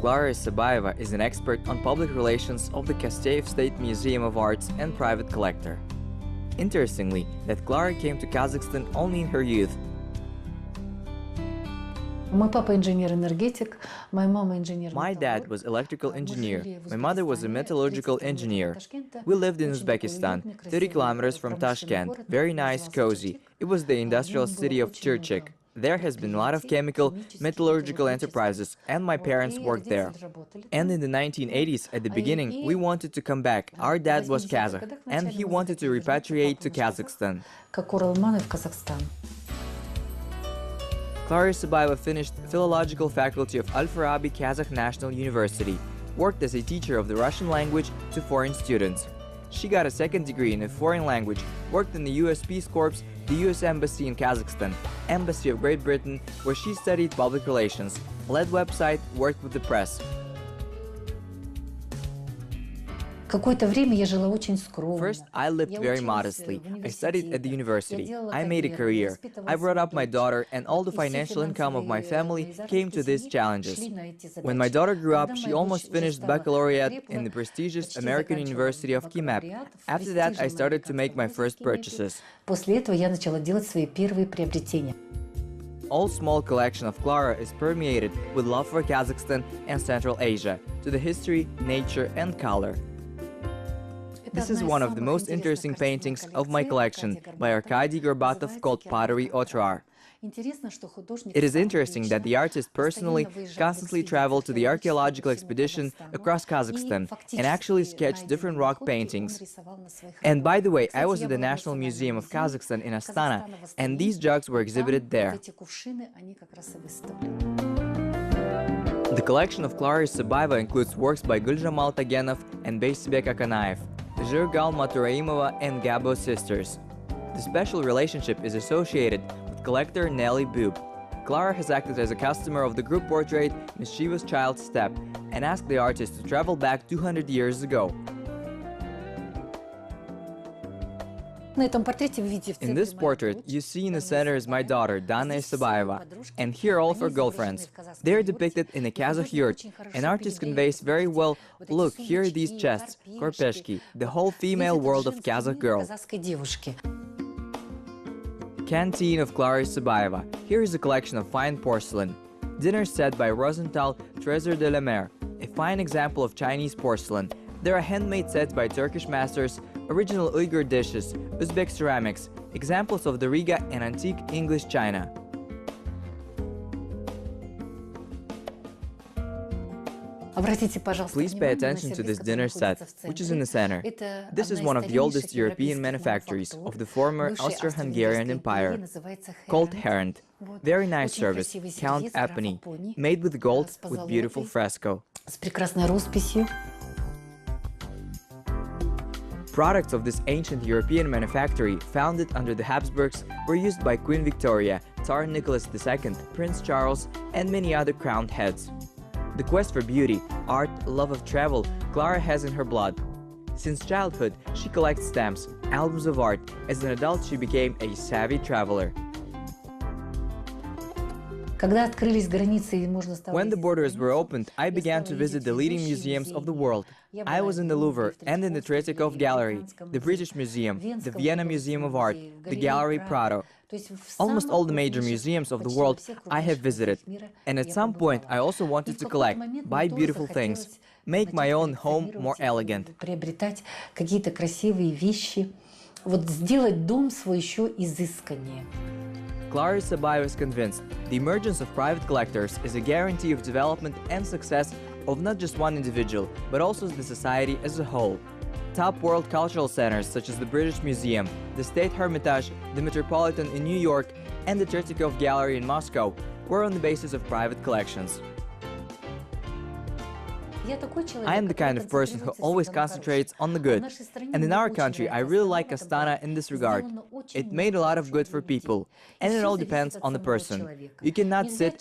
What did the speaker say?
Klara Isabayeva is an expert on public relations of the Kazakh State Museum of Arts and private collector. Interestingly, that Klara came to Kazakhstan only in her youth. My dad was electrical engineer. My mother was a metallurgical engineer. We lived in Uzbekistan, 30 kilometers from Tashkent. Very nice, cozy. It was the industrial city of Chirchik. There has been a lot of chemical, metallurgical enterprises, and my parents worked there. And in the 1980s, at the beginning, we wanted to come back. Our dad was Kazakh, and he wanted to repatriate to Kazakhstan. Klara Isabayeva finished Philological Faculty of Al-Farabi Kazakh National University, worked as a teacher of the Russian language to foreign students. She got a second degree in a foreign language, worked in the US Peace Corps, the US Embassy in Kazakhstan, Embassy of Great Britain, where she studied public relations, led website, worked with the press. First, I lived very modestly. I studied at the university. I made a career. I brought up my daughter, and all the financial income of my family came to these challenges. When my daughter grew up, she almost finished baccalaureate in the prestigious American University of Kimep. After that, I started to make my first purchases. All small collection of Klara is permeated with love for Kazakhstan and Central Asia, to the history, nature, and color. This is one of the most interesting paintings of my collection by Arkady Gorbatov called Pottery Otrar. It is interesting that the artist personally constantly traveled to the archaeological expedition across Kazakhstan and actually sketched different rock paintings. And by the way, I was at the National Museum of Kazakhstan in Astana, and these jugs were exhibited there. The collection of Klara Isabayeva includes works by Guljamal Tagenov and Jibek Akanaev, Zhirgal Maturaimova and Gabo sisters. The special relationship is associated with collector Nelly Boob. Klara has acted as a customer of the group portrait Mischievous Child Step and asked the artist to travel back 200 years ago. In this portrait, you see in the center is my daughter, Dana Isabayeva, and here all of her girlfriends. They are depicted in a Kazakh yurt. An artist conveys very well, look, here are these chests, korpeshki, the whole female world of Kazakh girl. Canteen of Klara Isabayeva. Here is a collection of fine porcelain. Dinner set by Rosenthal Trésor de la Mer, a fine example of Chinese porcelain. There are handmade sets by Turkish masters, original Uyghur dishes, Uzbek ceramics, examples of the Riga and antique English china. Please pay attention to this dinner set, which is in the center. This is one of the oldest European manufactories of the former Austro-Hungarian Empire, called Herend. Very nice service, Count Apony, made with gold with beautiful fresco. Products of this ancient European manufactory, founded under the Habsburgs, were used by Queen Victoria, Tsar Nicholas II, Prince Charles, and many other crowned heads. The quest for beauty, art, love of travel, Klara has in her blood. Since childhood, she collects stamps, albums of art. As an adult, she became a savvy traveler. When the borders were opened, I began to visit the leading museums of the world. I was in the Louvre and in the Tretyakov Gallery, the British Museum, the Vienna Museum of Art, the Gallery Prado. Almost all the major museums of the world I have visited. And at some point, I also wanted to collect, buy beautiful things, make my own home more elegant. Klara Isabayeva is convinced the emergence of private collectors is a guarantee of development and success of not just one individual, but also the society as a whole. Top world cultural centers such as the British Museum, the State Hermitage, the Metropolitan in New York, and the Tretyakov Gallery in Moscow were on the basis of private collections. I am the kind of person who always concentrates on the good, and in our country I really like Astana in this regard. It made a lot of good for people, and it all depends on the person. You cannot sit